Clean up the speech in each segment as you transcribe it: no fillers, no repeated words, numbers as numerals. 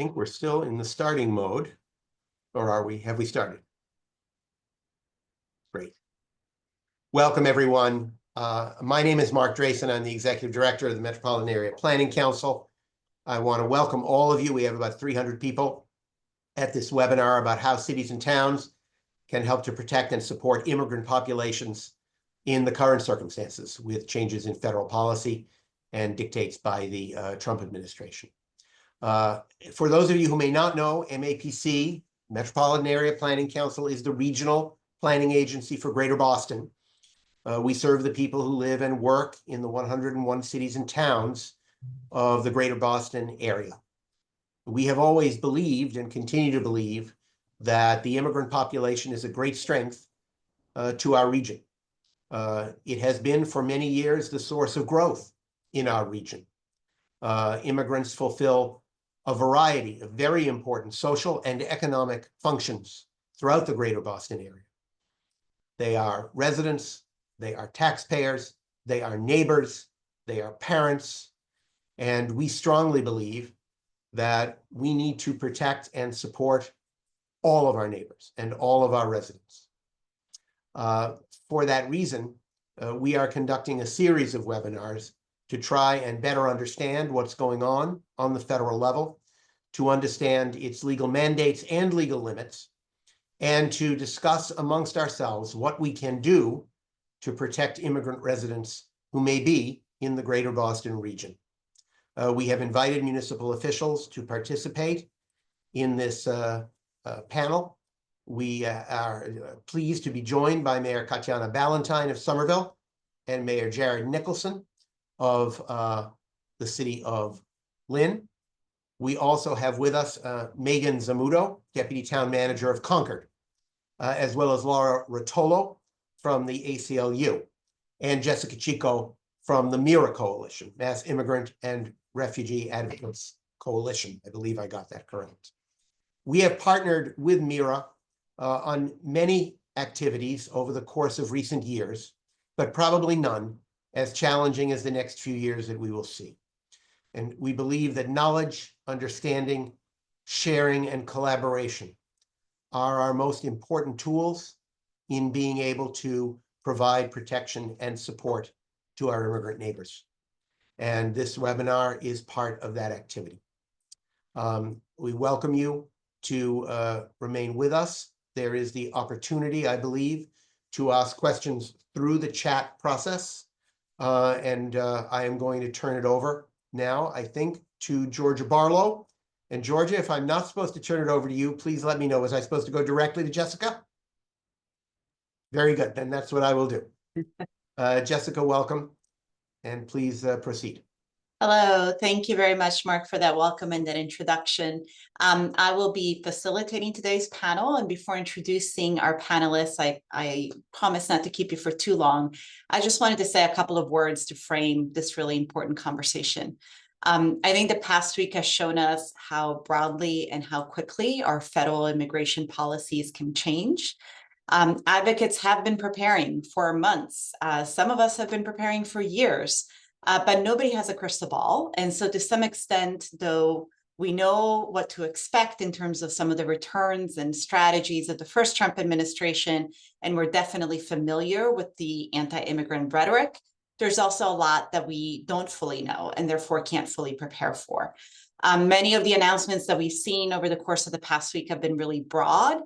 think we're still in the starting mode, or are we? Have we started? Great. Welcome, everyone. My name is Mark Drayson. I'm the Executive Director of the Metropolitan Area Planning Council. I want to welcome all of you. We have about 300 people at this webinar about how cities and towns can help to protect and support immigrant populations in the current circumstances with changes in federal policy and dictates by the Trump administration. For those of you who may not know, MAPC, Metropolitan Area Planning Council, is the regional planning agency for Greater Boston. We serve the people who live and work in the 101 cities and towns of the Greater Boston area. We have always believed and continue to believe that the immigrant population is a great strength to our region. It has been for many years the source of growth in our region. Immigrants fulfill a variety of very important social and economic functions throughout the Greater Boston area. They are residents, they are taxpayers, they are neighbors, they are parents, and we strongly believe that we need to protect and support all of our neighbors and all of our residents. For that reason, we are conducting a series of webinars to try and better understand what's going on the federal level, to understand its legal mandates and legal limits, and to discuss amongst ourselves what we can do to protect immigrant residents who may be in the Greater Boston region. We have invited municipal officials to participate in this panel. We are pleased to be joined by Mayor Katiana Ballantyne of Somerville and Mayor Jared Nicholson of the city of Lynn. We also have with us Megan Zamuto, Deputy Town Manager of Concord, as well as Laura Rotolo from the ACLU, and Jessica Chico from the MIRA Coalition, Mass Immigrant and Refugee Advocacy Coalition. I believe I got that correct. We have partnered with MIRA on many activities over the course of recent years, but probably none as challenging as the next few years that we will see. And we believe that knowledge, understanding, sharing, and collaboration are our most important tools in being able to provide protection and support to our immigrant neighbors. And this webinar is part of that activity. We welcome you to remain with us. There is the opportunity, I believe, to ask questions through the chat process. I am going to turn it over now, I think, to Georgia Barlow. And Georgia, if I'm not supposed to turn it over to you, please let me know. Was I supposed to go directly to Jessica? Very good, then that's what I will do. Jessica, welcome, and please proceed. Hello, thank you very much, Mark, for that welcome and that introduction. I will be facilitating today's panel, and before introducing our panelists, I promise not to keep you for too long. I just wanted to say a couple of words to frame this really important conversation. I think the past week has shown us how broadly and how quickly our federal immigration policies can change. Advocates have been preparing for months. Some of us have been preparing for years. But nobody has a crystal ball. And so to some extent, though, we know what to expect in terms of some of the returns and strategies of the first Trump administration, and we're definitely familiar with the anti-immigrant rhetoric, there's also a lot that we don't fully know and therefore can't fully prepare for. Many of the announcements that we've seen over the course of the past week have been really broad,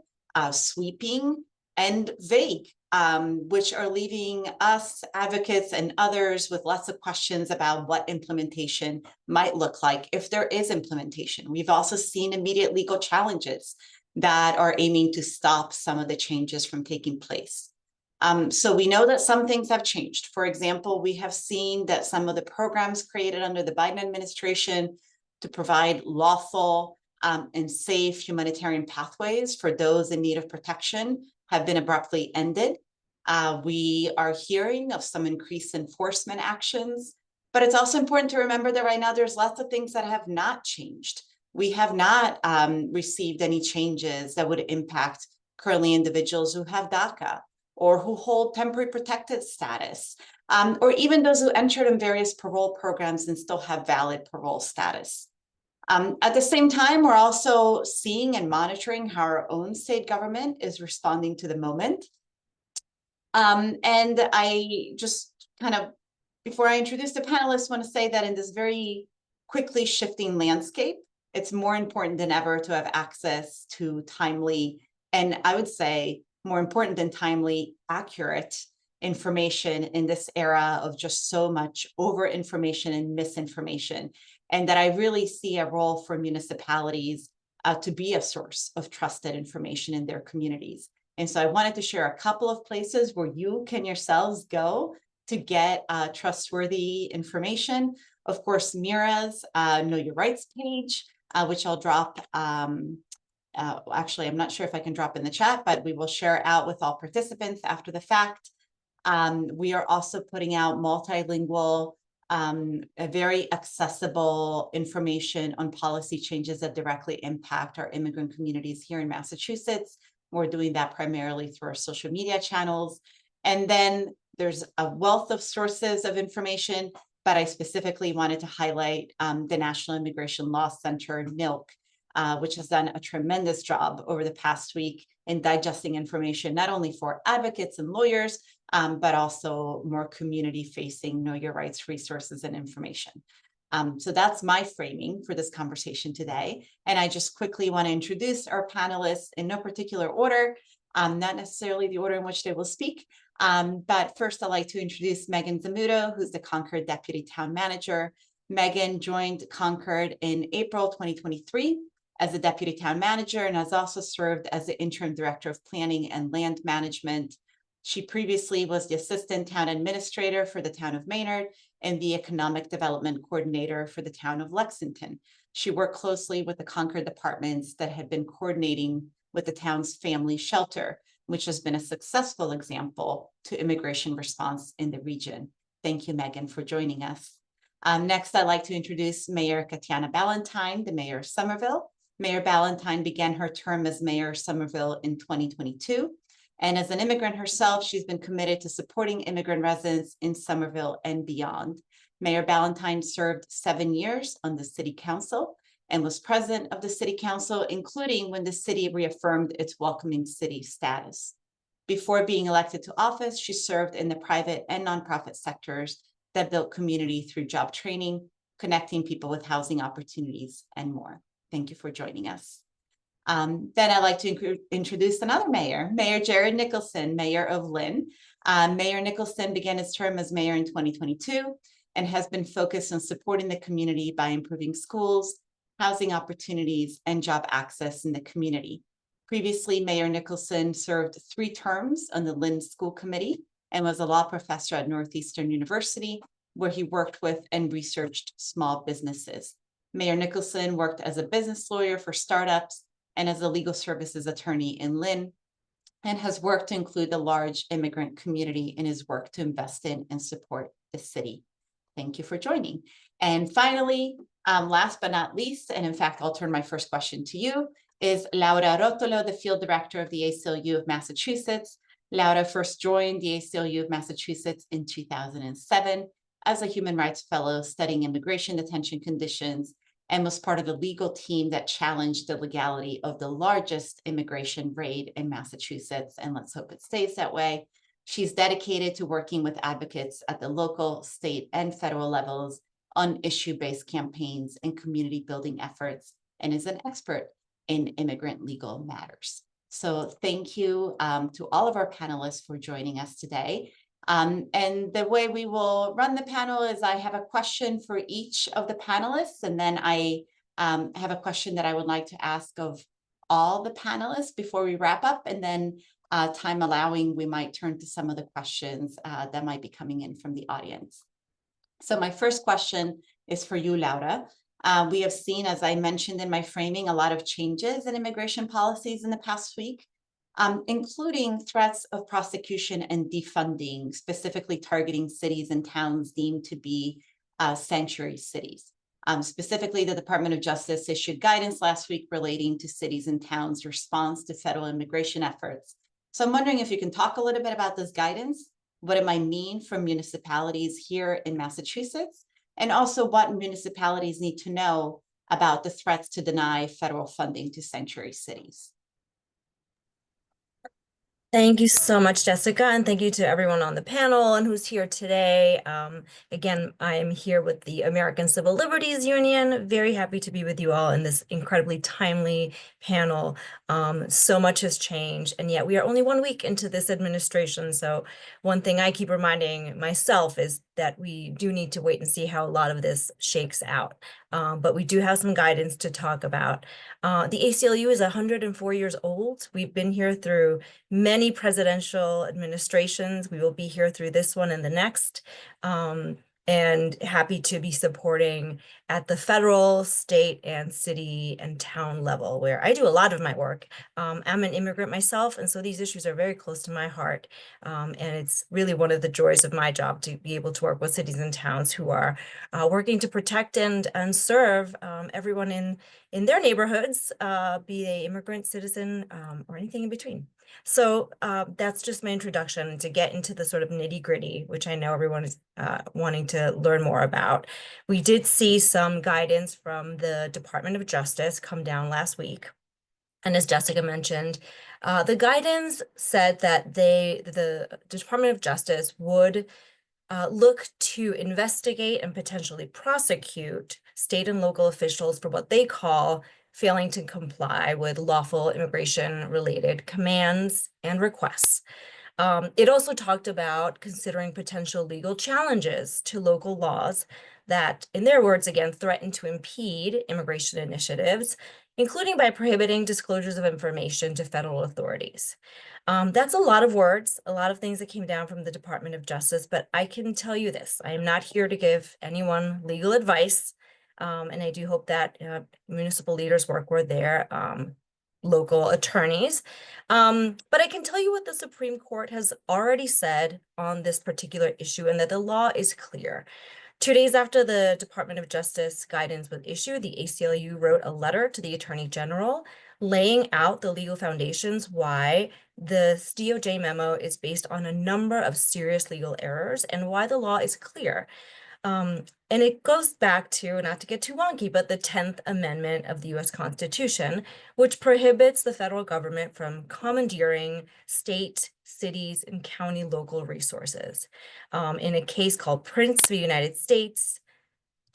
sweeping, and vague. Which are leaving us, advocates, and others with lots of questions about what implementation might look like if there is implementation. We've also seen immediate legal challenges that are aiming to stop some of the changes from taking place. So we know that some things have changed. For example, we have seen that some of the programs created under the Biden administration to provide lawful and safe humanitarian pathways for those in need of protection have been abruptly ended. We are hearing of some increased enforcement actions, but it's also important to remember that right now there's lots of things that have not changed. We have not received any changes that would impact currently individuals who have DACA or who hold temporary protected status, or even those who entered in various parole programs and still have valid parole status. At the same time, we're also seeing and monitoring how our own state government is responding to the moment. And I just kind of, before I introduce the panelists, want to say that in this very quickly shifting landscape, it's more important than ever to have access to timely, and I would say more important than timely, accurate information in this era of just so much over information and misinformation. And that I really see a role for municipalities to be a source of trusted information in their communities. And so I wanted to share a couple of places where you can yourselves go to get trustworthy information. Of course, MIRA's Know Your Rights page, which I'll drop. Actually, I'm not sure if I can drop in the chat, but we will share out with all participants after the fact. We are also putting out multilingual, a very accessible information on policy changes that directly impact our immigrant communities here in Massachusetts. We're doing that primarily through our social media channels. And then there's a wealth of sources of information, but I specifically wanted to highlight the National Immigration Law Center, NILC, which has done a tremendous job over the past week in digesting information, not only for advocates and lawyers, but also more community-facing Know Your Rights resources and information. So that's my framing for this conversation today. And I just quickly want to introduce our panelists in no particular order, not necessarily the order in which they will speak. But first, I'd like to introduce Megan Zamuto, who's the Concord Deputy Town Manager. Megan joined Concord in April 2023 as the Deputy Town Manager and has also served as the Interim Director of Planning and Land Management. She previously was the Assistant Town Administrator for the Town of Maynard and the Economic Development Coordinator for the Town of Lexington. She worked closely with the Concord departments that had been coordinating with the town's family shelter, which has been a successful example to immigration response in the region. Thank you, Megan, for joining us. Next, I'd like to introduce Mayor Katiana Ballantyne, the Mayor of Somerville. Mayor Ballantyne began her term as Mayor of Somerville in 2022. And as an immigrant herself, she's been committed to supporting immigrant residents in Somerville and beyond. Mayor Ballantyne served 7 years on the City Council and was president of the City Council, including when the city reaffirmed its welcoming city status. Before being elected to office, she served in the private and nonprofit sectors that built community through job training, connecting people with housing opportunities, and more. Thank you for joining us. Then I'd like to introduce another mayor, Mayor Jared Nicholson, Mayor of Lynn. Mayor Nicholson began his term as mayor in 2022 and has been focused on supporting the community by improving schools, housing opportunities, and job access in the community. Previously, Mayor Nicholson served 3 terms on the Lynn School Committee and was a law professor at Northeastern University, where he worked with and researched small businesses. Mayor Nicholson worked as a business lawyer for startups and as a legal services attorney in Lynn, and has worked to include the large immigrant community in his work to invest in and support the city. Thank you for joining. And finally, last but not least, and in fact, I'll turn my first question to you, is Laura Rotolo, the Field Director of the ACLU of Massachusetts. Laura first joined the ACLU of Massachusetts in 2007 as a Human Rights Fellow studying immigration detention conditions, and was part of the legal team that challenged the legality of the largest immigration raid in Massachusetts, and let's hope it stays that way. She's dedicated to working with advocates at the local, state, and federal levels on issue-based campaigns and community building efforts, and is an expert in immigrant legal matters. So thank you to all of our panelists for joining us today. And the way we will run the panel is I have a question for each of the panelists, and then I have a question that I would like to ask of all the panelists before we wrap up, and then time allowing, we might turn to some of the questions that might be coming in from the audience. So my first question is for you, Laura. We have seen, as I mentioned in my framing, a lot of changes in immigration policies in the past week, including threats of prosecution and defunding, specifically targeting cities and towns deemed to be sanctuary cities. Specifically, the Department of Justice issued guidance last week relating to cities and towns' response to federal immigration efforts. So I'm wondering if you can talk a little bit about this guidance, what it might mean for municipalities here in Massachusetts, and also what municipalities need to know about the threats to deny federal funding to sanctuary cities. Thank you so much, Jessica, and thank you to everyone on the panel and who's here today. Again, I am here with the American Civil Liberties Union. Very happy to be with you all in this incredibly timely panel. So much has changed, and yet we are only 1 week into this administration. So one thing I keep reminding myself is that we do need to wait and see how a lot of this shakes out. But we do have some guidance to talk about. The ACLU is 104 years old. We've been here through many presidential administrations. We will be here through this one and the next. And happy to be supporting at the federal, state, and city and town level, where I do a lot of my work. I'm an immigrant myself, and so these issues are very close to my heart. And it's really one of the joys of my job to be able to work with cities and towns who are working to protect and serve everyone in their neighborhoods, be they immigrant, citizen, or anything in between. So that's just my introduction to get into the sort of nitty gritty, which I know everyone is wanting to learn more about. We did see some guidance from the Department of Justice come down last week. And as Jessica mentioned, the guidance said that the Department of Justice would look to investigate and potentially prosecute state and local officials for what they call failing to comply with lawful immigration-related commands and requests. It also talked about considering potential legal challenges to local laws that, in their words, again, threaten to impede immigration initiatives, including by prohibiting disclosures of information to federal authorities. That's a lot of words, a lot of things that came down from the Department of Justice, but I can tell you this, I am not here to give anyone legal advice. And I do hope that municipal leaders work with their local attorneys. But I can tell you what the Supreme Court has already said on this particular issue, and that the law is clear. 2 days after the Department of Justice guidance was issued, the ACLU wrote a letter to the Attorney General laying out the legal foundations why the DOJ memo is based on a number of serious legal errors and why the law is clear. And it goes back to, not to get too wonky, but the 10th Amendment of the US Constitution, which prohibits the federal government from commandeering state, cities, and county local resources. In a case called Prince v. United States,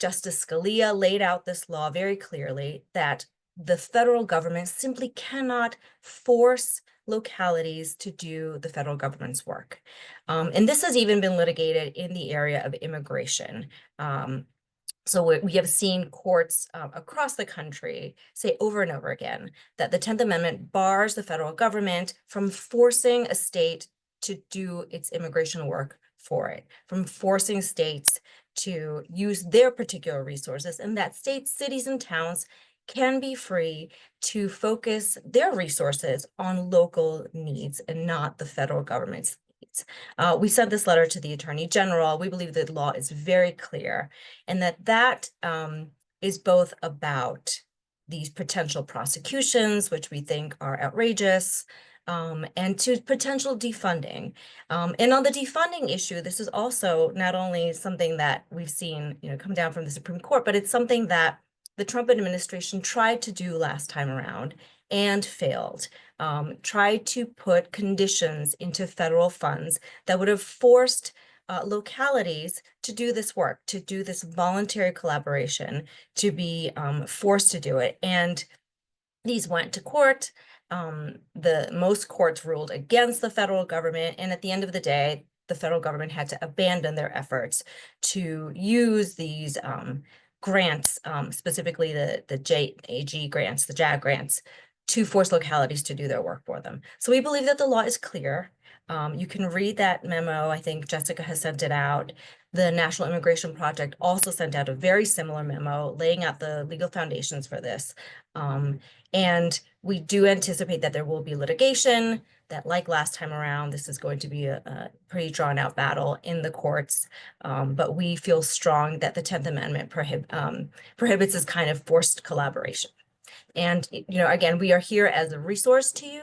Justice Scalia laid out this law very clearly that the federal government simply cannot force localities to do the federal government's work. And this has even been litigated in the area of immigration. So we have seen courts across the country say over and over again that the 10th Amendment bars the federal government from forcing a state to do its immigration work for it, from forcing states to use their particular resources, and that states, cities, and towns can be free to focus their resources on local needs and not the federal government's needs. We sent this letter to the Attorney General. We believe that the law is very clear, and that is both about these potential prosecutions, which we think are outrageous, and to potential defunding. And on the defunding issue, this is also not only something that we've seen, come down from the Supreme Court, but it's something that the Trump administration tried to do last time around and failed. Tried to put conditions into federal funds that would have forced localities to do this work, to do this voluntary collaboration, to be forced to do it. And these went to court. Most courts ruled against the federal government. And at the end of the day, the federal government had to abandon their efforts to use these grants, specifically the JAG grants, the JAG grants, to force localities to do their work for them. So we believe that the law is clear. You can read that memo. I think Jessica has sent it out. The National Immigration Project also sent out a very similar memo laying out the legal foundations for this. And we do anticipate that there will be litigation, that like last time around, this is going to be a pretty drawn out battle in the courts. But we feel strong that the 10th Amendment prohibits this kind of forced collaboration. And, again, we are here as a resource to you.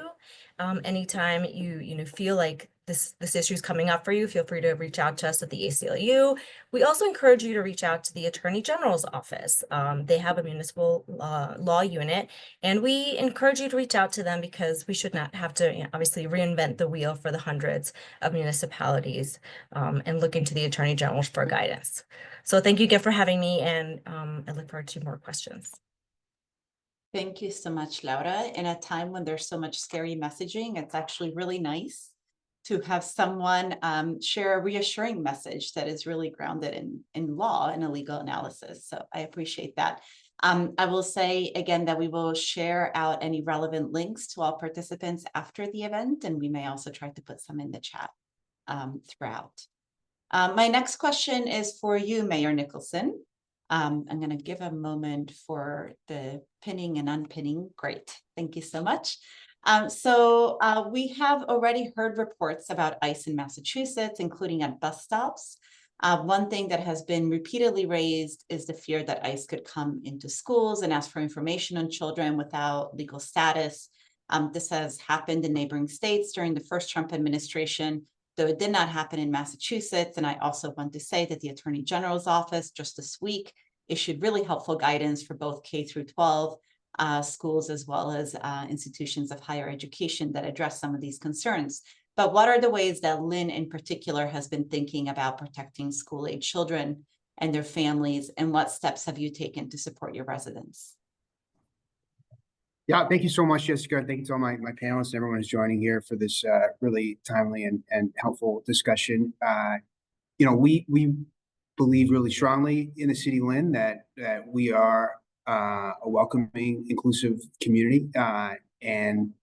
Anytime you feel like this issue is coming up for you, feel free to reach out to us at the ACLU. We also encourage you to reach out to the Attorney General's office. They have a municipal law unit, and we encourage you to reach out to them because we should not have to obviously reinvent the wheel for the hundreds of municipalities, and look into the Attorney General for guidance. So thank you again for having me, and I look forward to more questions. Thank you so much, Laura. In a time when there's so much scary messaging, it's actually really nice to have someone share a reassuring message that is really grounded in law and a legal analysis. So I appreciate that. I will say again that we will share out any relevant links to all participants after the event, and we may also try to put some in the chat throughout. My next question is for you, Mayor Nicholson. I'm going to give a moment for the pinning and unpinning. Great. Thank you so much. We have already heard reports about ICE in Massachusetts, including at bus stops. One thing that has been repeatedly raised is the fear that ICE could come into schools and ask for information on children without legal status. This has happened in neighboring states during the first Trump administration, though it did not happen in Massachusetts. And I also want to say that the Attorney General's office just this week issued really helpful guidance for both K through 12 schools, as well as institutions of higher education that address some of these concerns. But what are the ways that Lynn in particular has been thinking about protecting school-age children and their families, and what steps have you taken to support your residents? Yeah, thank you so much, Jessica. Thank you to all my panelists and everyone who's joining here for this really timely and helpful discussion. We believe really strongly in the city, Lynn, that we are a welcoming, inclusive community, and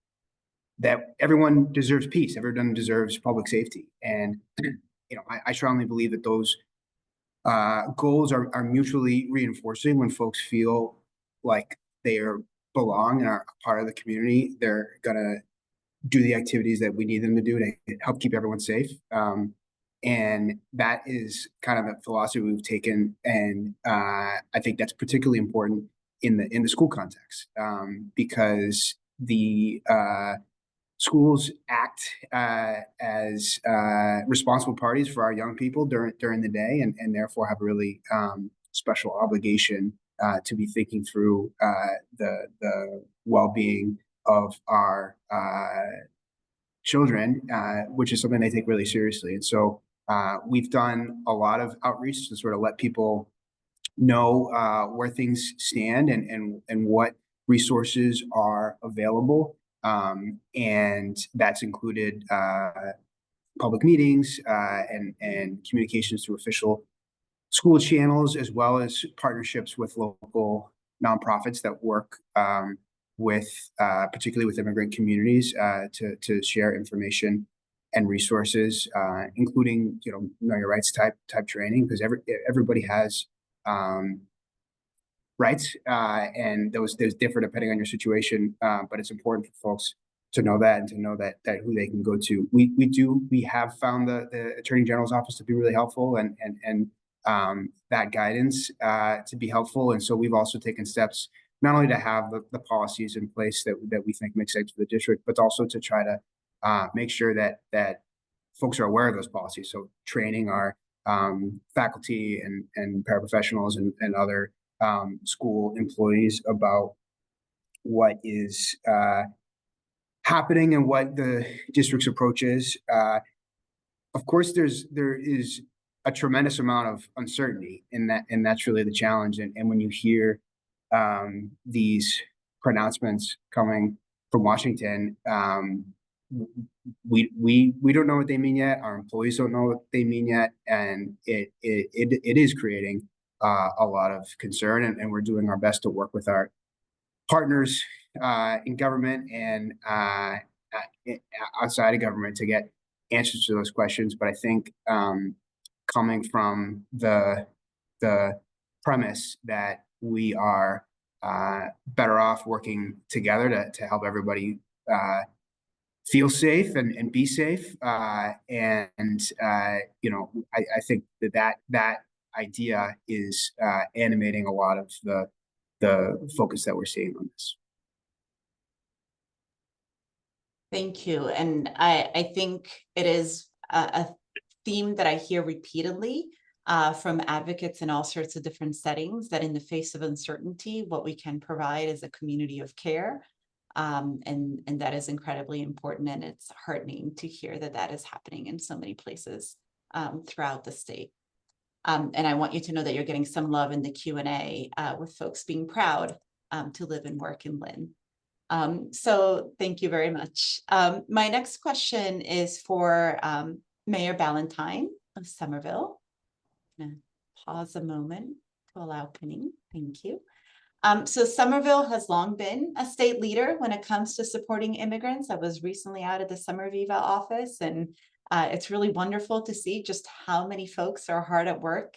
that everyone deserves peace. Everyone deserves public safety. And, I strongly believe that those goals are mutually reinforcing. When folks feel like they belong and are part of the community, they're going to do the activities that we need them to do to help keep everyone safe. And that is kind of a philosophy we've taken. And I think that's particularly important in the school context, because the schools act as responsible parties for our young people during the day, and therefore have a really special obligation to be thinking through the well-being of our children, which is something they take really seriously. And so we've done a lot of outreach to sort of let people know where things stand and what resources are available. And that's included public meetings and communications through official school channels, as well as partnerships with local nonprofits that work particularly with immigrant communities to share information and resources, including know your rights type training, because everybody has rights, and those differ depending on your situation. But it's important for folks to know that, and to know that who they can go to. We have found the Attorney General's office to be really helpful, and that guidance to be helpful. And so we've also taken steps not only to have the policies in place that we think make sense for the district, but also to try to make sure that folks are aware of those policies. So training our faculty and paraprofessionals and other school employees about what is happening and what the district's approach is. Of course, there is a tremendous amount of uncertainty in that, and that's really the challenge. And when you hear these pronouncements coming from Washington, we don't know what they mean yet. Our employees don't know what they mean yet, and it is creating a lot of concern. And we're doing our best to work with our partners in government and outside of government to get answers to those questions. But I think coming from the premise that we are better off working together to help everybody feel safe and be safe. I think that idea is animating a lot of the focus that we're seeing on this. Thank you. And I think it is a theme that I hear repeatedly from advocates in all sorts of different settings, that in the face of uncertainty, what we can provide is a community of care. And that is incredibly important. And it's heartening to hear that that is happening in so many places throughout the state. And I want you to know that you're getting some love in the Q&A with folks being proud to live and work in Lynn. So thank you very much. My next question is for Mayor Ballantyne of Somerville. I'm gonna pause a moment to allow pinning. Thank you. So Somerville has long been a state leader when it comes to supporting immigrants. I was recently out at the Summer Viva office, and it's really wonderful to see just how many folks are hard at work.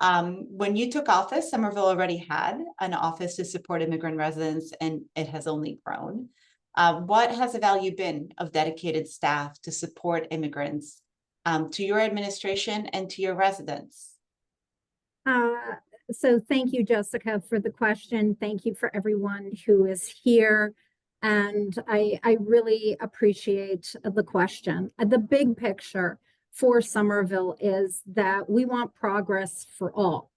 When you took office, Somerville already had an office to support immigrant residents, and it has only grown. What has the value been of dedicated staff to support immigrants to your administration and to your residents? So thank you, Jessica, for the question. Thank you for everyone who is here. And I really appreciate the question. The big picture for Somerville is that we want progress for all.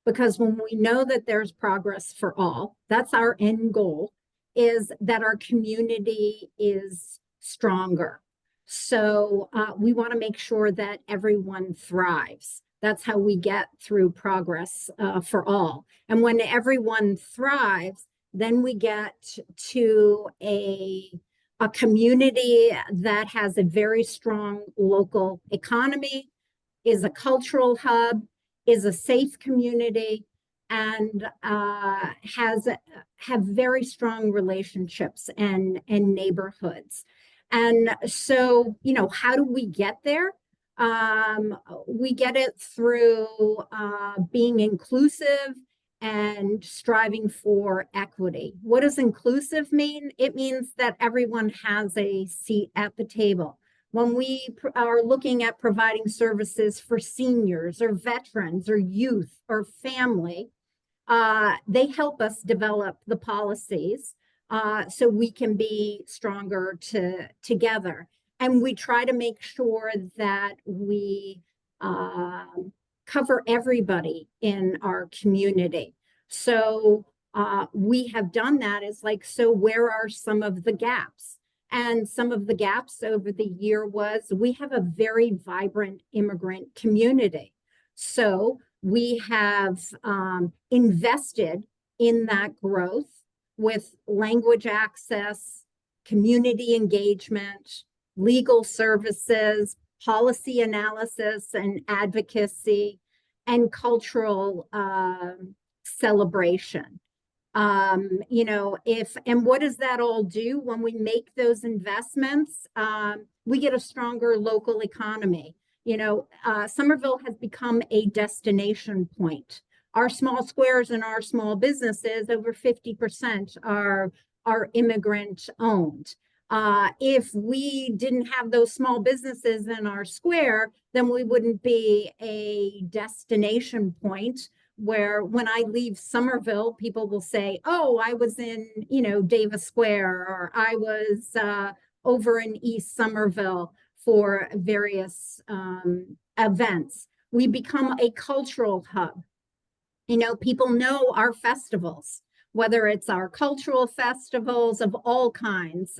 Because when we know that there's progress for all, that's our end goal, is that our community is stronger. So we want to make sure that everyone thrives. That's how we get through progress for all. And when everyone thrives, then we get to a community that has a very strong local economy, is a cultural hub, is a safe community, and have very strong relationships and neighborhoods. And so, you know, how do we get there? We get it through being inclusive and striving for equity. What does inclusive mean? It means that everyone has a seat at the table. When we are looking at providing services for seniors or veterans or youth or family, they help us develop the policies so we can be stronger together. And we try to make sure that we cover everybody in our community. So we have done that. It's like, so where are some of the gaps? And some of the gaps over the year was we have a very vibrant immigrant community. So we have invested in that growth with language access, community engagement, legal services, policy analysis and advocacy, and cultural celebration. You know, and what does that all do when we make those investments? We get a stronger local economy. You know, Somerville has become a destination point. Our small squares and our small businesses, over 50% are immigrant owned. If we didn't have those small businesses in our square, then we wouldn't be a destination point where when I leave Somerville, people will say, oh, I was in, you know, Davis Square, or I was over in East Somerville for various events. We become a cultural hub. You know, people know our festivals, whether it's our cultural festivals of all kinds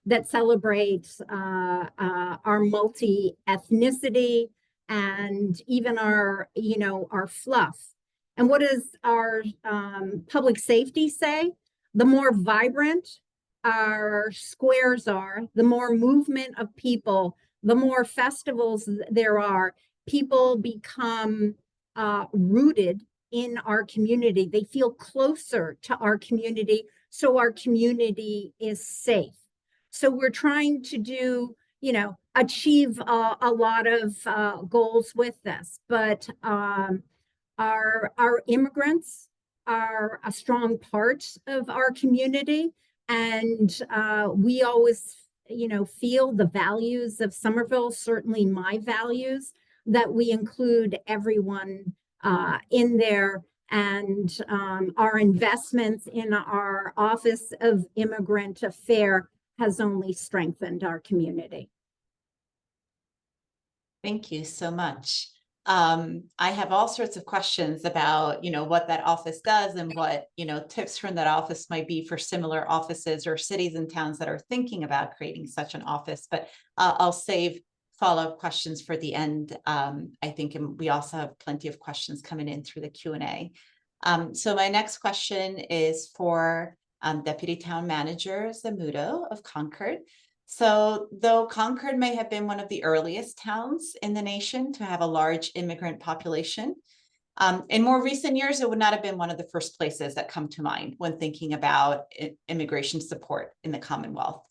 that celebrate our multi-ethnicity and even our, you know, our fluff. And what does our public safety say? The more vibrant our squares are, the more movement of people, the more festivals there are, people become rooted in our community. They feel closer to our community, so our community is safe. So we're trying to do, you know, achieve a lot of goals with this, but our immigrants are a strong part of our community, and we always, you know, feel the values of Somerville, certainly my values, that we include everyone in there, and our investments in our Office of Immigrant Affairs has only strengthened our community. Thank you so much. I have all sorts of questions about, what that office does and what, tips from that office might be for similar offices or cities and towns that are thinking about creating such an office, but I'll save follow-up questions for the end. I think we also have plenty of questions coming in through the Q&A. So my next question is for Deputy Town Manager Zamudo of Concord. So though Concord may have been one of the earliest towns in the nation to have a large immigrant population, in more recent years, it would not have been one of the first places that come to mind when thinking about immigration support in the Commonwealth.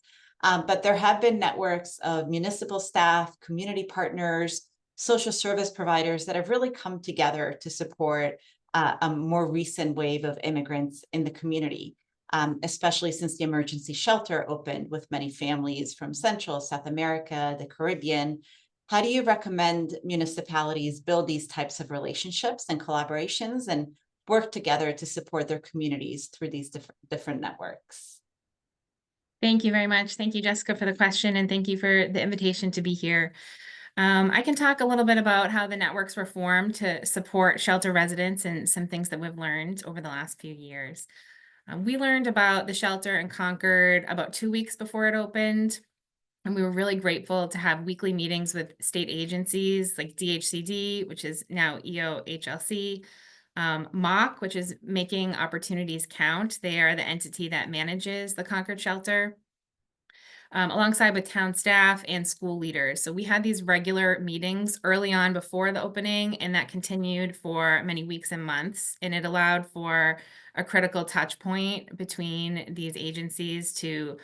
But there have been networks of municipal staff, community partners, social service providers that have really come together to support a more recent wave of immigrants in the community. Especially since the emergency shelter opened with many families from Central, South America, the Caribbean. How do you recommend municipalities build these types of relationships and collaborations and work together to support their communities through these different networks? Thank you very much. Thank you, Jessica, for the question, and thank you for the invitation to be here. I can talk a little bit about how the networks were formed to support shelter residents and some things that we've learned over the last few years. We learned about the shelter in Concord about 2 weeks before it opened, and we were really grateful to have weekly meetings with state agencies like DHCD, which is now EOHLC, MOC, which is Making Opportunities Count. They are the entity that manages the Concord shelter, alongside with town staff and school leaders. So we had these regular meetings early on before the opening, and that continued for many weeks and months, and it allowed for a critical touch point between these agencies to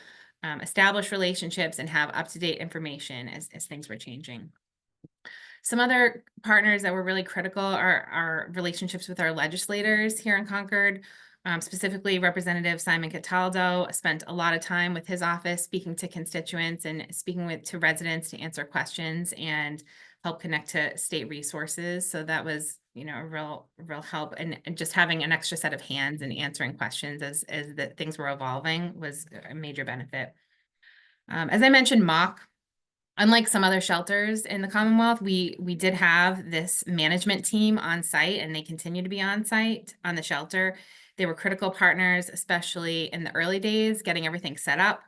establish relationships and have up-to-date information as things were changing. Some other partners that were really critical are our relationships with our legislators here in Concord. Specifically, Representative Simon Cataldo spent a lot of time with his office speaking to constituents and speaking to residents to answer questions and help connect to state resources. So that was, a real help, and just having an extra set of hands and answering questions as the things were evolving was a major benefit. As I mentioned, MOC. Unlike some other shelters in the Commonwealth, we did have this management team on site, and they continue to be on site on the shelter. They were critical partners, especially in the early days, getting everything set up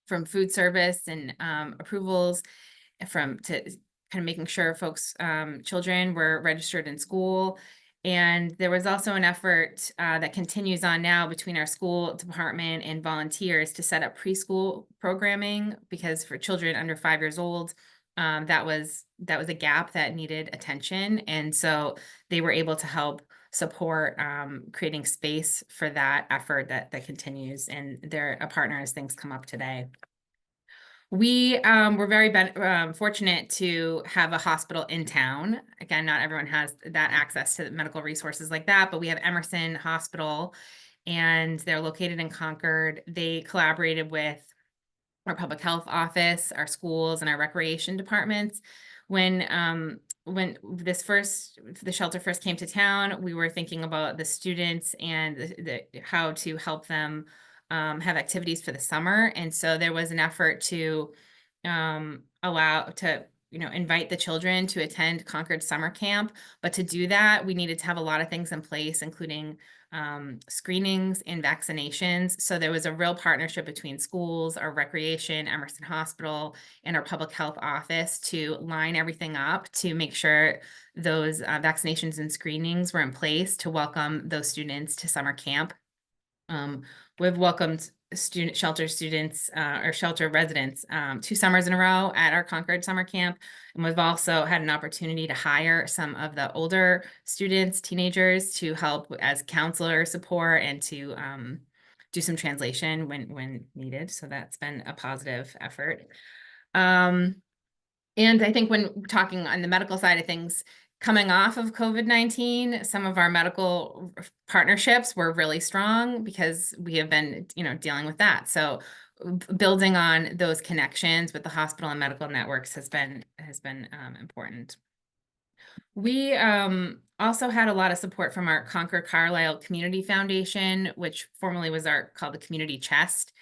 from food service and approvals, to kind of making sure folks' children were registered in school. And there was also an effort that continues on now between our school department and volunteers to set up preschool programming, because for children under 5 years old, that was a gap that needed attention. And so they were able to help support creating space for that effort that continues, and they're a partner as things come up today. We were very fortunate to have a hospital in town. Again, not everyone has that access to medical resources like that, but we have Emerson Hospital, and they're located in Concord. They collaborated with our public health office, our schools, and our recreation departments. When the shelter first came to town, we were thinking about the students and how to help them have activities for the summer. And so there was an effort to invite the children to attend Concord summer camp. But to do that, we needed to have a lot of things in place, including screenings and vaccinations. So there was a real partnership between schools, our recreation, Emerson Hospital, and our public health office to line everything up to make sure those vaccinations and screenings were in place to welcome those students to summer camp. We've welcomed shelter residents 2 summers in a row at our Concord summer camp. And we've also had an opportunity to hire some of the older students, teenagers, to help as counselor support and to do some translation when needed. So that's been a positive effort. And I think when talking on the medical side of things, coming off of COVID-19, some of our medical partnerships were really strong because we have been, dealing with that. So building on those connections with the hospital and medical networks has been important. We also had a lot of support from our Concord Carlisle Community Foundation, which formerly was called the Community Chest.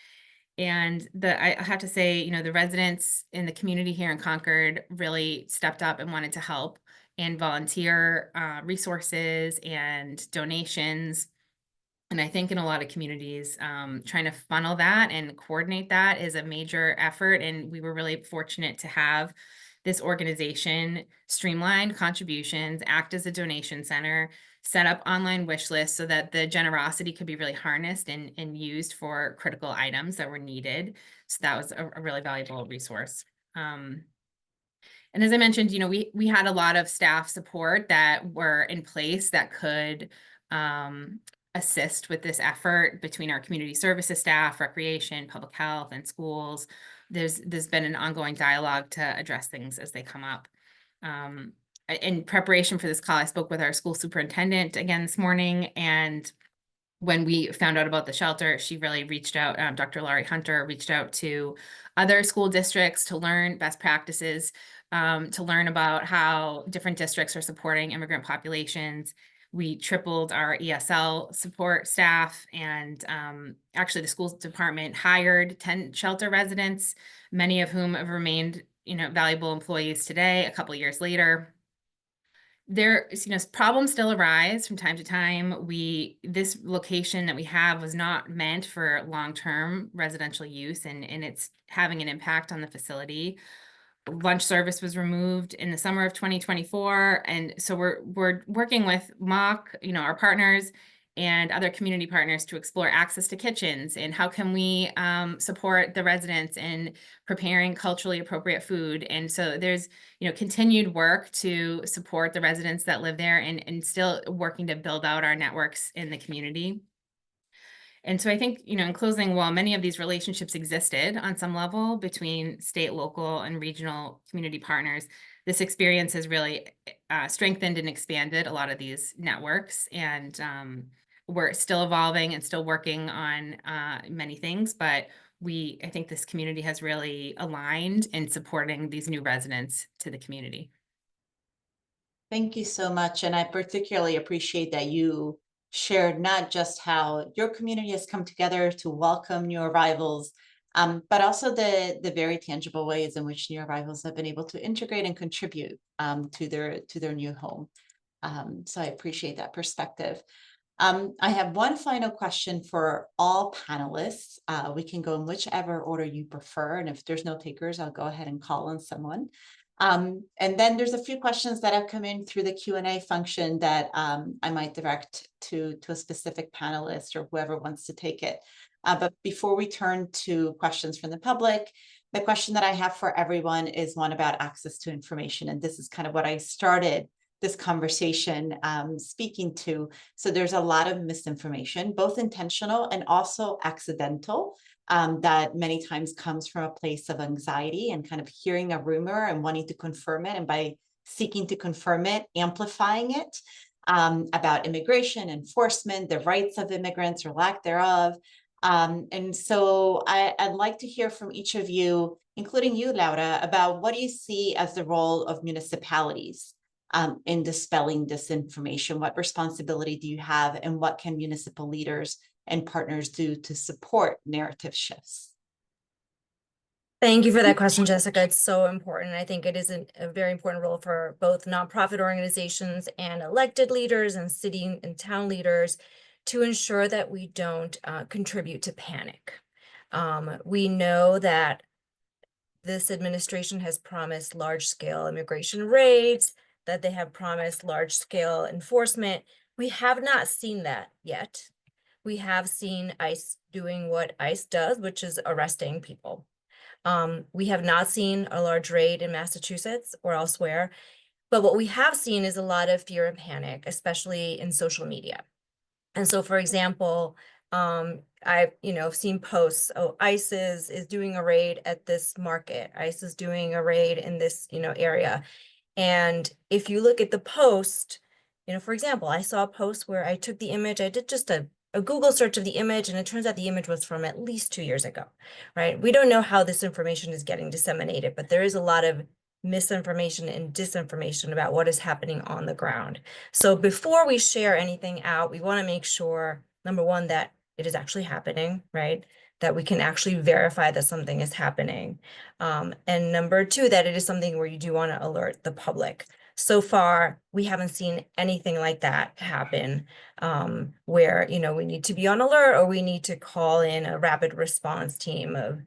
And I have to say, the residents in the community here in Concord really stepped up and wanted to help and volunteer resources and donations. And I think in a lot of communities, trying to funnel that and coordinate that is a major effort. And we were really fortunate to have this organization streamline contributions, act as a donation center, set up online wish lists so that the generosity could be really harnessed and used for critical items that were needed. So that was a really valuable resource. And as I mentioned, we had a lot of staff support that were in place that could assist with this effort between our community services staff, recreation, public health, and schools. There's been an ongoing dialogue to address things as they come up. In preparation for this call, I spoke with our school superintendent again this morning, and when we found out about the shelter, she really reached out, Dr. Laurie Hunter reached out to other school districts to learn best practices, to learn about how different districts are supporting immigrant populations. We tripled our ESL support staff, and actually the school department hired 10 shelter residents, many of whom have remained, valuable employees today, a couple years later. There, problems still arise from time to time. This location that we have was not meant for long-term residential use, and it's having an impact on the facility. Lunch service was removed in the summer of 2024. And so we're working with MOC, our partners and other community partners to explore access to kitchens and how can we support the residents in preparing culturally appropriate food. And so there's, continued work to support the residents that live there and still working to build out our networks in the community. And so I think, in closing, while many of these relationships existed on some level between state, local, and regional community partners, this experience has really strengthened and expanded a lot of these networks. And we're still evolving and still working on many things, but I think this community has really aligned in supporting these new residents to the community. Thank you so much. And I particularly appreciate that you shared not just how your community has come together to welcome new arrivals, but also the very tangible ways in which new arrivals have been able to integrate and contribute to their new home. So I appreciate that perspective. I have one final question for all panelists. We can go in whichever order you prefer, and if there's no takers, I'll go ahead and call on someone. And then there's a few questions that have come in through the Q&A function that I might direct to a specific panelist or whoever wants to take it. But before we turn to questions from the public, the question that I have for everyone is one about access to information. And this is kind of what I started this conversation speaking to. So there's a lot of misinformation, both intentional and also accidental, that many times comes from a place of anxiety and kind of hearing a rumor and wanting to confirm it, and by seeking to confirm it, amplifying it, about immigration, enforcement, the rights of immigrants or lack thereof. And so I'd like to hear from each of you, including you, Laura, about what do you see as the role of municipalities in dispelling disinformation? What responsibility do you have, and what can municipal leaders and partners do to support narrative shifts? Thank you for that question, Jessica. It's so important. I think it is a very important role for both nonprofit organizations and elected leaders and city and town leaders to ensure that we don't contribute to panic. We know that this administration has promised large-scale immigration raids, that they have promised large-scale enforcement. We have not seen that yet. We have seen ICE doing what ICE does, which is arresting people. We have not seen a large raid in Massachusetts or elsewhere, but what we have seen is a lot of fear and panic, especially in social media. And so, for example, I've seen posts, oh, ICE is doing a raid at this market. ICE is doing a raid in this, area. And if you look at the post, for example, I saw a post where I took the image, I did just a Google search of the image, and it turns out the image was from at least 2 years ago, right? We don't know how this information is getting disseminated, but there is a lot of misinformation and disinformation about what is happening on the ground. So before we share anything out, we want to make sure, number one, that it is actually happening, right? that we can actually verify that something is happening. And number two, that it is something where you do want to alert the public. So far, we haven't seen anything like that happen, where, you know, we need to be on alert or we need to call in a rapid response team of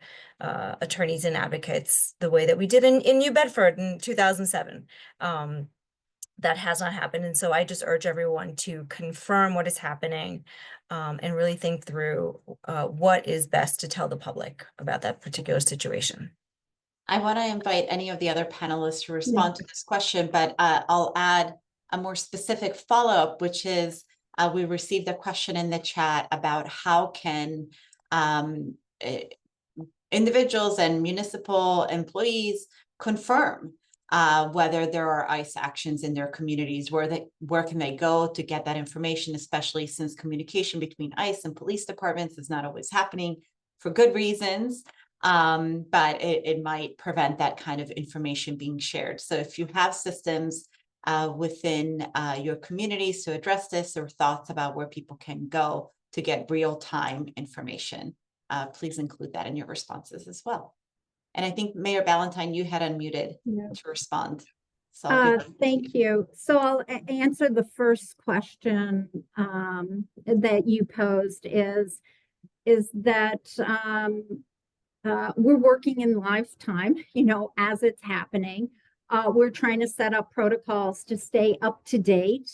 attorneys and advocates the way that we did in New Bedford in 2007. That has not happened. And so I just urge everyone to confirm what is happening, and really think through what is best to tell the public about that particular situation. I want to invite any of the other panelists to respond to this question, but I'll add a more specific follow-up, which is we received a question in the chat about how can individuals and municipal employees confirm whether there are ICE actions in their communities, where can they go to get that information, especially since communication between ICE and police departments is not always happening for good reasons, but it might prevent that kind of information being shared. So if you have systems within your communities to address this, or thoughts about where people can go to get real-time information, please include that in your responses as well. And I think Mayor Ballantyne, you had unmuted to respond. So thank you. So I'll answer the first question that you posed is that we're working in lifetime, you know, as it's happening. We're trying to set up protocols to stay up to date,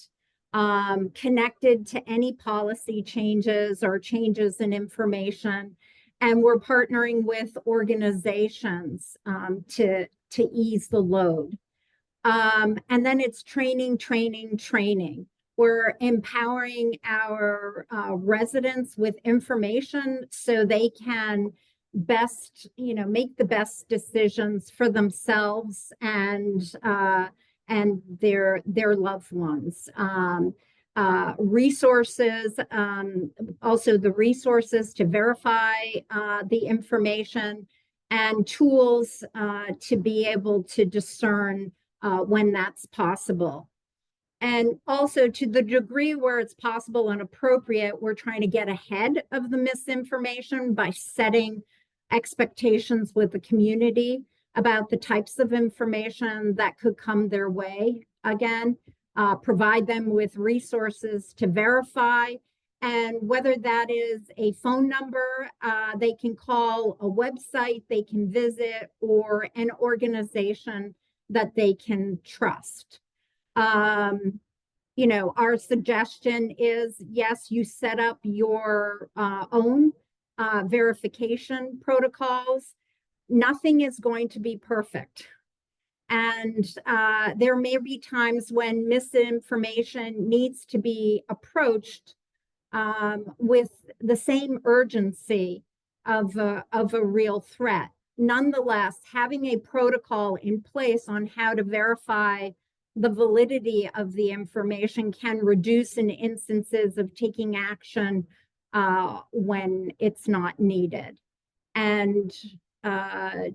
connected to any policy changes or changes in information. And we're partnering with organizations to ease the load. And then it's training. We're empowering our residents with information so they can best, you know, make the best decisions for themselves and their loved ones. Resources, also the resources to verify the information, and tools to be able to discern when that's possible. And also, to the degree where it's possible and appropriate, we're trying to get ahead of the misinformation by setting expectations with the community about the types of information that could come their way. Again, provide them with resources to verify, and whether that is a phone number they can call, a website they can visit, or an organization that they can trust. You know, our suggestion is, yes, you set up your own verification protocols. Nothing is going to be perfect. And there may be times when misinformation needs to be approached with the same urgency of a real threat. Nonetheless, having a protocol in place on how to verify the validity of the information can reduce in instances of taking action when it's not needed. And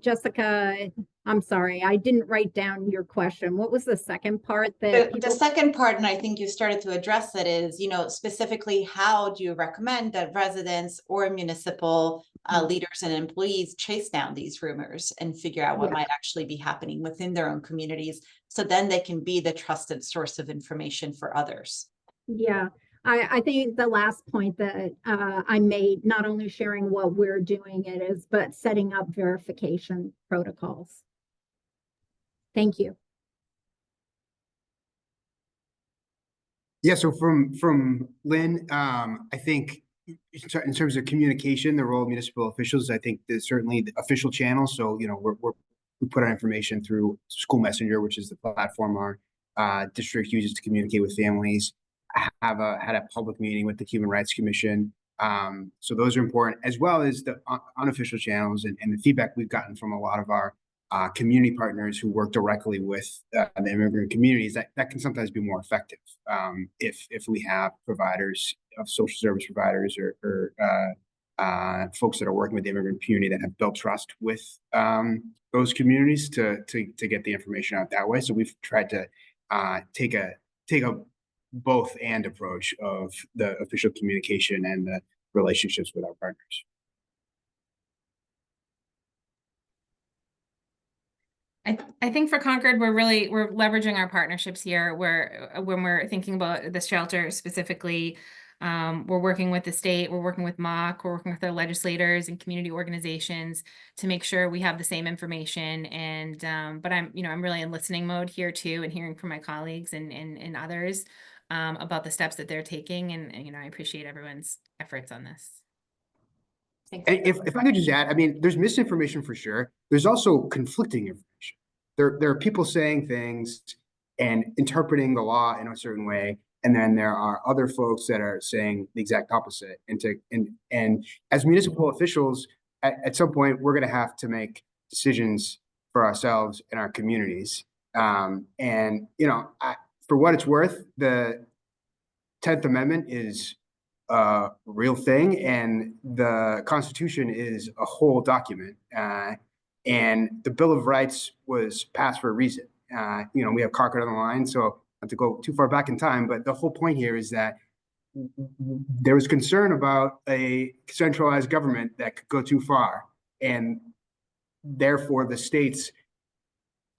Jessica, I'm sorry, I didn't write down your question. What was the second part? The second part, and I think you started to address it, is, you know, specifically, how do you recommend that residents or municipal leaders and employees chase down these rumors and figure out what might actually be happening within their own communities, so then they can be the trusted source of information for others? Yeah. I think the last point that I made, not only sharing what we're doing it is, but setting up verification protocols. Thank you. Yeah, so from Lynn, I think in terms of communication, the role of municipal officials, I think there's certainly the official channels. So, you know, we put our information through School Messenger, which is the platform our district uses to communicate with families. Had a public meeting with the Human Rights Commission. So those are important, as well as the unofficial channels and the feedback we've gotten from a lot of our community partners who work directly with the immigrant communities. That can sometimes be more effective if we have providers of social service providers or folks that are working with the immigrant community that have built trust with those communities to get the information out that way. So we've tried to take a both and approach of the official communication and the relationships with our partners. I think for Concord, we're leveraging our partnerships here where when we're thinking about the shelter specifically, we're working with the state, we're working with MOC, we're working with our legislators and community organizations to make sure we have the same information. And but I'm really in listening mode here too, and hearing from my colleagues and others about the steps that they're taking. And I appreciate everyone's efforts on this. Thanks. And if I could just add, I mean, there's misinformation for sure. There's also conflicting information. There are people saying things and interpreting the law in a certain way, and then there are other folks that are saying the exact opposite. And as municipal officials, at some point, we're going to have to make decisions for ourselves and our communities. And for what it's worth, the 10th Amendment is a real thing, and the Constitution is a whole document. And the Bill of Rights was passed for a reason. We have Concord on the line, so not to go too far back in time, but the whole point here is that there was concern about a centralized government that could go too far, and therefore the states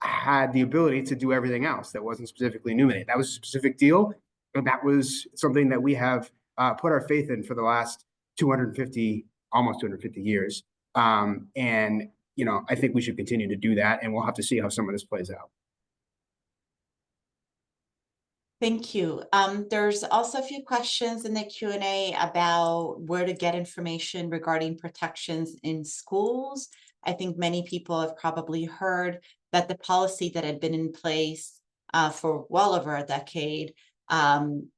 had the ability to do everything else that wasn't specifically enumerated. That was a specific deal, and that was something that we have put our faith in for the last almost 250 years. And I think we should continue to do that, and we'll have to see how some of this plays out. Thank you. There's also a few questions in the Q&A about where to get information regarding protections in schools. I think many people have probably heard that the policy that had been in place for well over a decade,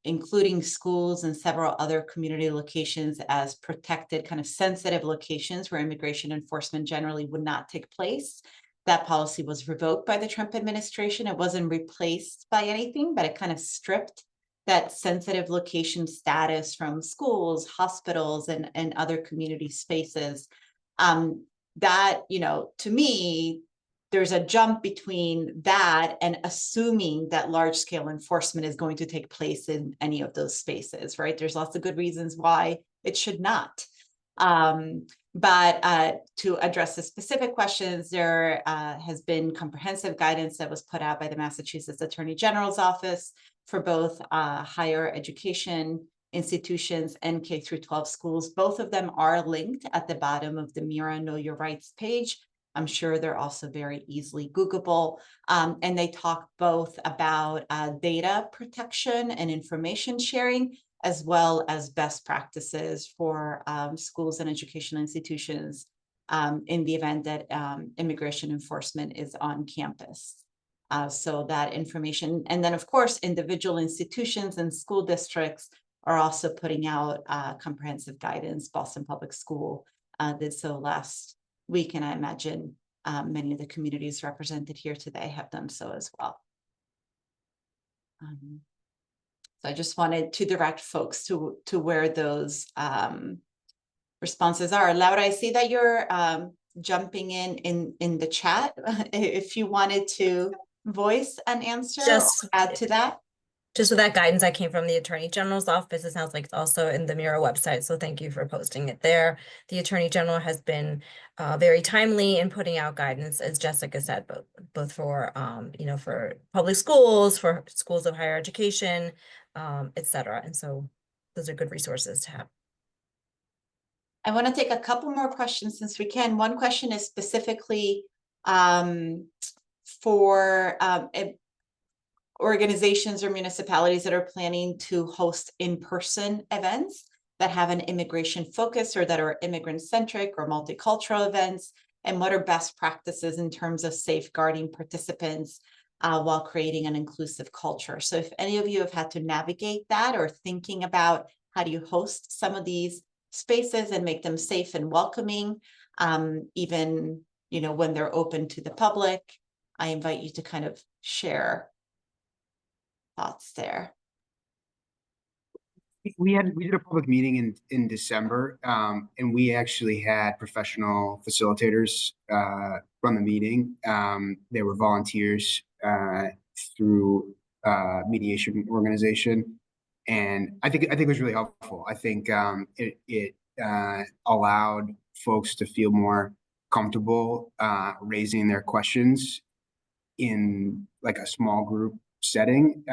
including schools and several other community locations as protected, kind of sensitive locations where immigration enforcement generally would not take place. That policy was revoked by the Trump administration. It wasn't replaced by anything, but it kind of stripped that sensitive location status from schools, hospitals, and other community spaces. That, to me, there's a jump between that and assuming that large-scale enforcement is going to take place in any of those spaces, right? There's lots of good reasons why it should not. But to address the specific questions, there has been comprehensive guidance that was put out by the Massachusetts Attorney General's office for both higher education institutions and K through 12 schools. Both of them are linked at the bottom of the MIRA Know Your Rights page. I'm sure they're also very easily Googleable. And they talk both about data protection and information sharing, as well as best practices for schools and educational institutions in the event that immigration enforcement is on campus. So that information, and then of course, individual institutions and school districts are also putting out comprehensive guidance. Boston Public School did so last week, and I imagine many of the communities represented here today have done so as well. So I just wanted to direct folks to where those responses are. Laura, I see that you're jumping in the chat. If you wanted to voice an answer, Just add to that. Just with that guidance that came from the Attorney General's office, it sounds like it's also in the MIRA website. So thank you for posting it there. The Attorney General has been very timely in putting out guidance, as Jessica said, both for for public schools, for schools of higher education, et cetera. And so those are good resources to have. I want to take a couple more questions since we can. One question is specifically for organizations or municipalities that are planning to host in-person events that have an immigration focus or that are immigrant-centric or multicultural events, and what are best practices in terms of safeguarding participants while creating an inclusive culture. So if any of you have had to navigate that or thinking about how do you host some of these spaces and make them safe and welcoming, even when they're open to the public, I invite you to kind of share thoughts there. We did a public meeting in December, and we actually had professional facilitators run the meeting. They were volunteers through mediation organization, and I think it was really helpful. I think it allowed folks to feel more comfortable raising their questions in like a small group setting,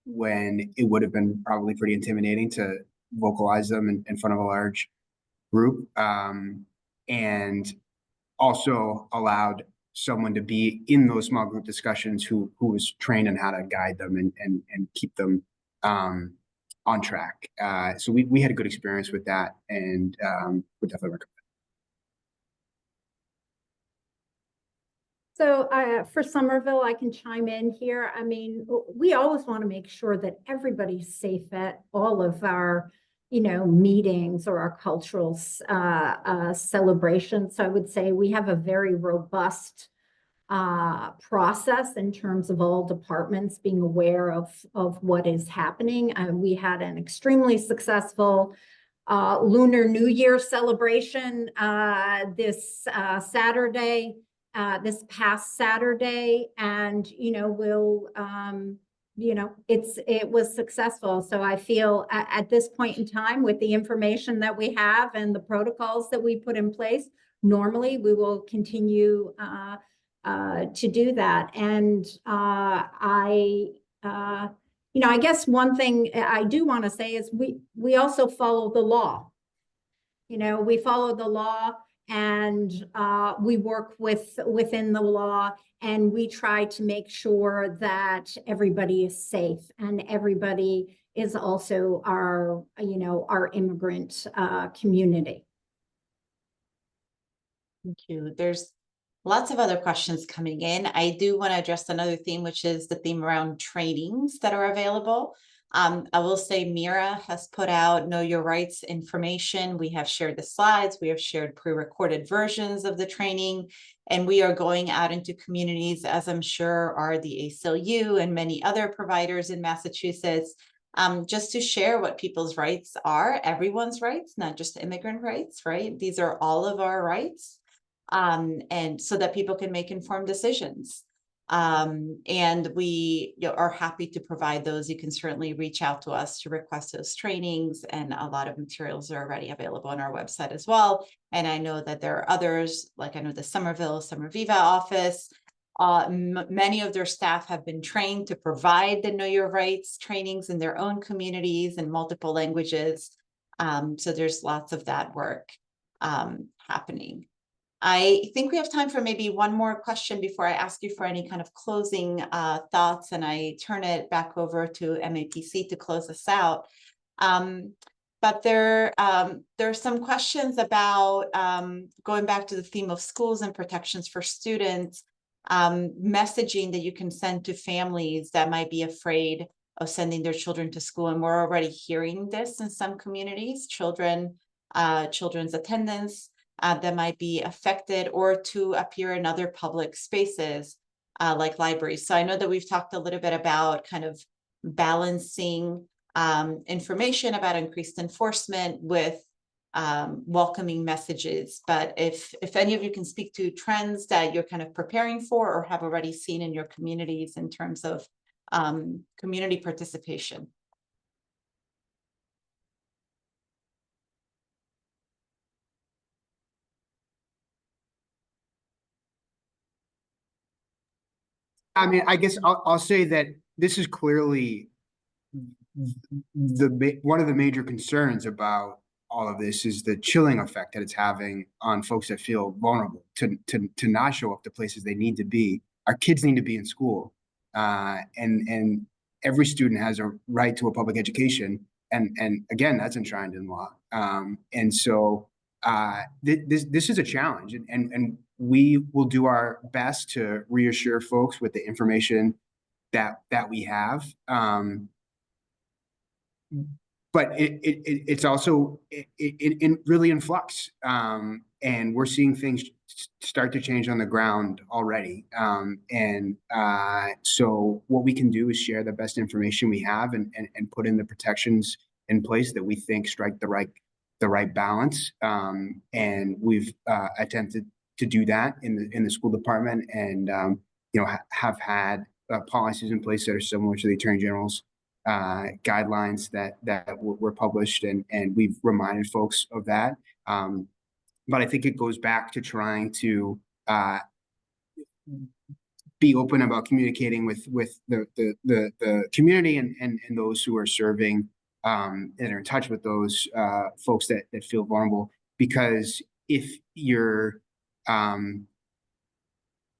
when it would have been probably pretty intimidating to vocalize them in front of a large group, and also allowed someone to be in those small group discussions who was trained on how to guide them and keep them on track. So we had a good experience with that, and would definitely recommend. So for Somerville, I can chime in here. I mean, we always want to make sure that everybody's safe at all of our, meetings or our cultural celebrations. So I would say we have a very robust process in terms of all departments being aware of what is happening. We had an extremely successful Lunar New Year celebration this Saturday. This past Saturday, and it was successful. So I feel at this point in time, with the information that we have and the protocols that we put in place, normally we will continue to do that. And I guess one thing I do want to say is we also follow the law. We follow the law. And we work within the law, and we try to make sure that everybody is safe and everybody is also our immigrant community. Thank you. There's lots of other questions coming in. I do want to address another theme, which is the theme around trainings that are available. I will say MIRA has put out Know Your Rights information. We have shared the slides. We have shared pre-recorded versions of the training, and we are going out into communities, as I'm sure are the ACLU and many other providers in Massachusetts, just to share what people's rights are, everyone's rights, not just immigrant rights, right? These are all of our rights, and so that people can make informed decisions. And we are happy to provide those. You can certainly reach out to us to request those trainings, and a lot of materials are already available on our website as well. And I know that there are others, like I know the Somerville Viva office, many of their staff have been trained to provide the Know Your Rights trainings in their own communities in multiple languages. So there's lots of that work happening. I think we have time for maybe one more question before I ask you for any kind of closing thoughts, and I turn it back over to MAPC to close us out. But there are some questions about going back to the theme of schools and protections for students, messaging that you can send to families that might be afraid of sending their children to school. And we're already hearing this in some communities, children's attendance that might be affected, or to appear in other public spaces like libraries. So I know that we've talked a little bit about kind of balancing information about increased enforcement with welcoming messages. But if any of you can speak to trends that you're kind of preparing for or have already seen in your communities in terms of community participation. I mean, I guess I'll say that this is clearly one of the major concerns about all of this is the chilling effect that it's having on folks that feel vulnerable to not show up to places they need to be. Our kids need to be in school, and every student has a right to a public education, and again, that's enshrined in law. And so this is a challenge, and we will do our best to reassure folks with the information that we have. But it's also really in flux, and we're seeing things start to change on the ground already. So what we can do is share the best information we have and put in the protections in place that we think strike the right balance. And we've attempted to do that in the school department, and have had policies in place that are similar to the Attorney General's guidelines that were published, and we've reminded folks of that. But I think it goes back to trying to be open about communicating with the community and those who are serving and are in touch with those folks that feel vulnerable. Because if you're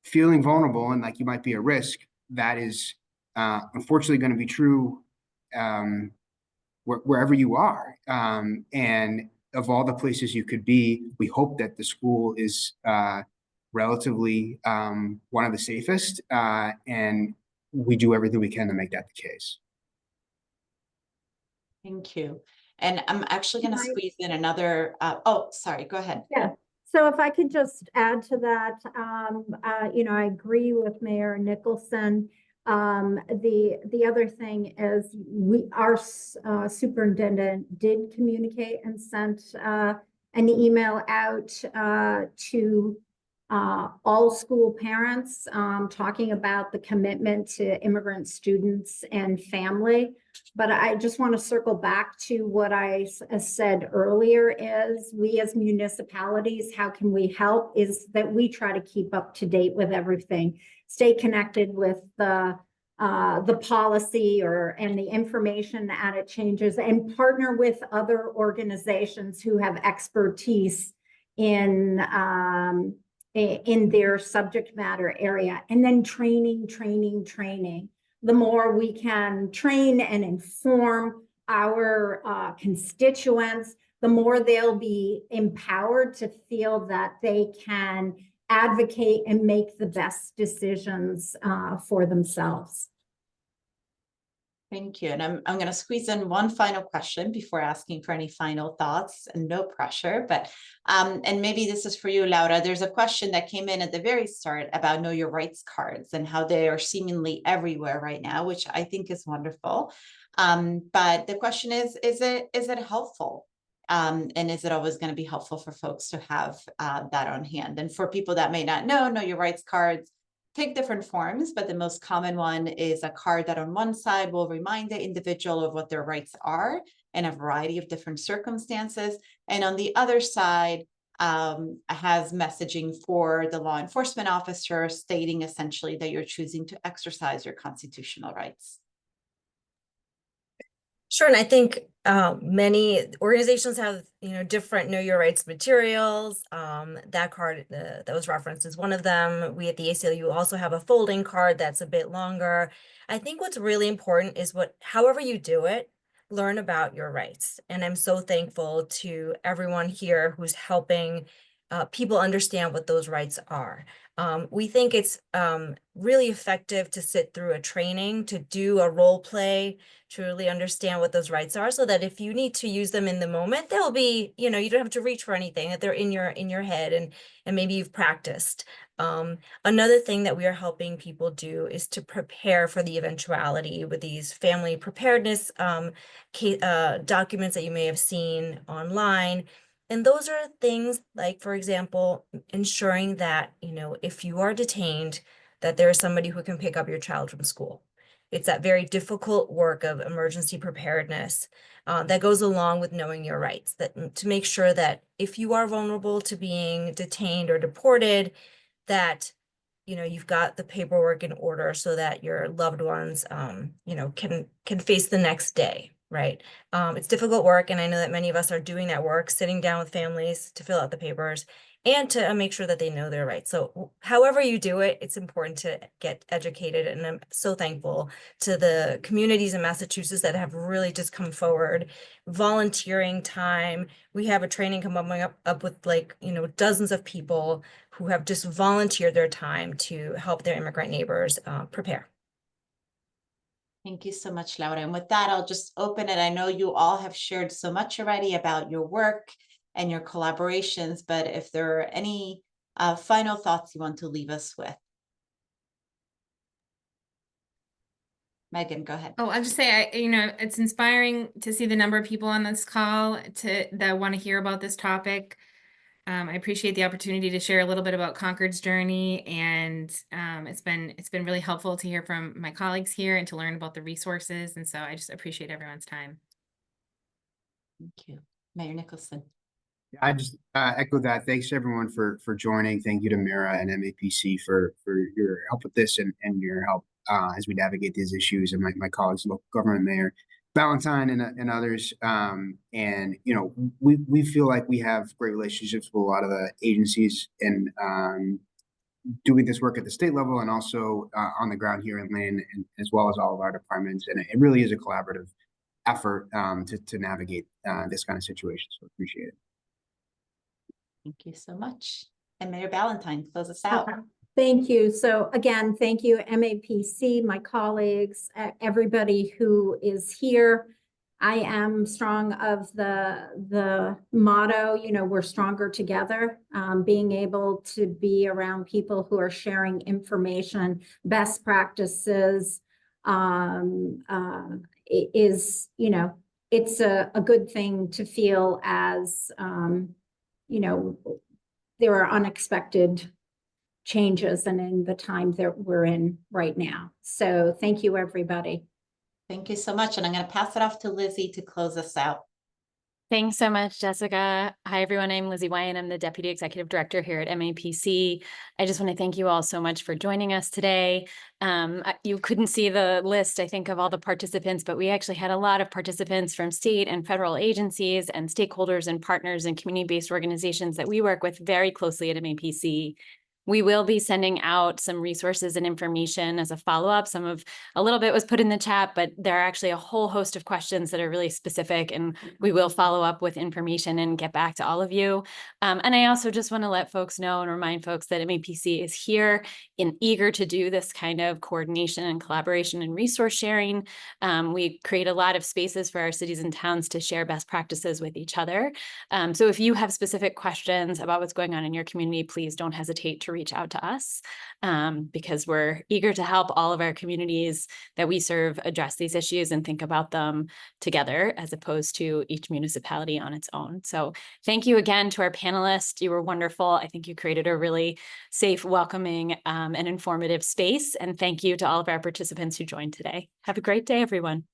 feeling vulnerable and like you might be at risk, that is unfortunately going to be true wherever you are. And of all the places you could be, we hope that the school is relatively one of the safest, and we do everything we can to make that the case. Thank you. And I'm actually going to Right. squeeze in another, oh, sorry, go ahead. Yeah. So if I could just add to that, you know, I agree with Mayor Nicholson. The other thing is our superintendent did communicate and sent an email out to all school parents talking about the commitment to immigrant students and family. But I just want to circle back to what I said earlier is we as municipalities, how can we help is that we try to keep up to date with everything, stay connected with the policy and the information as it changes, and partner with other organizations who have expertise in their subject matter area. And then training. The more we can train and inform our constituents, the more they'll be empowered to feel that they can advocate and make the best decisions for themselves. Thank you. And I'm going to squeeze in one final question before asking for any final thoughts, and no pressure, but and maybe this is for you, Laura. There's a question that came in at the very start about Know Your Rights cards and how they are seemingly everywhere right now, which I think is wonderful. But the question is it helpful? And is it always going to be helpful for folks to have that on hand? And for people that may not know Your Rights cards take different forms, but the most common one is a card that on one side will remind the individual of what their rights are in a variety of different circumstances. And on the other side has messaging for the law enforcement officer stating essentially that you're choosing to exercise your constitutional rights. Sure, and I think many organizations have, different Know Your Rights materials. That card that was referenced is one of them. We at the ACLU also have a folding card that's a bit longer. I think what's really important is however you do it, learn about your rights. And I'm so thankful to everyone here who's helping people understand what those rights are. We think it's really effective to sit through a training, to do a role play, to really understand what those rights are, so that if you need to use them in the moment, they'll be, you don't have to reach for anything, that they're in your head and maybe you've practiced. Another thing that we are helping people do is to prepare for the eventuality with these family preparedness documents that you may have seen online. And those are things like, for example, ensuring that, if you are detained, that there is somebody who can pick up your child from school. It's that very difficult work of emergency preparedness that goes along with knowing your rights, that to make sure that if you are vulnerable to being detained or deported, that you've got the paperwork in order so that your loved ones can face the next day, right? It's difficult work, and I know that many of us are doing that work, sitting down with families to fill out the papers and to make sure that they know their rights. So however you do it, it's important to get educated. And I'm so thankful to the communities in Massachusetts that have really just come forward, volunteering time. We have a training coming up with dozens of people who have just volunteered their time to help their immigrant neighbors prepare. Thank you so much, Laura. And with that, I'll just open it. I know you all have shared so much already about your work and your collaborations, but if there are any final thoughts you want to leave us with. Megan, go ahead. Oh, I'll just say, it's inspiring to see the number of people on this call that want to hear about this topic. I appreciate the opportunity to share a little bit about Concord's journey, and it's been really helpful to hear from my colleagues here and to learn about the resources. And so I just appreciate everyone's time. Thank you. Mayor Nicholson. I just echo that. Thanks everyone for joining. Thank you to MIRA and MAPC for your help with this and your help as we navigate these issues, and my colleagues, local government mayor Valentine and others. And you know, we feel like we have great relationships with a lot of the agencies and doing this work at the state level and also on the ground here in Lynn, and as well as all of our departments. And it really is a collaborative effort to navigate this kind of situation. So appreciate it. Thank you so much. And Mayor Ballantyne, close us out. Okay. Thank you. So again, thank you, MAPC, my colleagues, everybody who is here. I am strong of the motto, you know, we're stronger together. Being able to be around people who are sharing information, best practices, is, you know, it's a good thing to feel as, you know, there are unexpected changes and in the time that we're in right now. So thank you, everybody. Thank you so much. And I'm going to pass it off to Lizzie to close us out. Thanks so much, Jessica. Hi, everyone. I'm Lizzie Wyan. I'm the Deputy Executive Director here at MAPC. I just want to thank you all so much for joining us today. You couldn't see the list, I think, of all the participants, but we actually had a lot of participants from state and federal agencies and stakeholders and partners and community-based organizations that we work with very closely at MAPC. We will be sending out some resources and information as a follow-up. A little bit was put in the chat, but there are actually a whole host of questions that are really specific, and we will follow up with information and get back to all of you. And I also just want to let folks know and remind folks that MAPC is here and eager to do this kind of coordination and collaboration and resource sharing. We create a lot of spaces for our cities and towns to share best practices with each other. So if you have specific questions about what's going on in your community, please don't hesitate to reach out to us, because we're eager to help all of our communities that we serve address these issues and think about them together as opposed to each municipality on its own. So thank you again to our panelists. You were wonderful. I think you created a really safe, welcoming, and informative space. And thank you to all of our participants who joined today. Have a great day, everyone.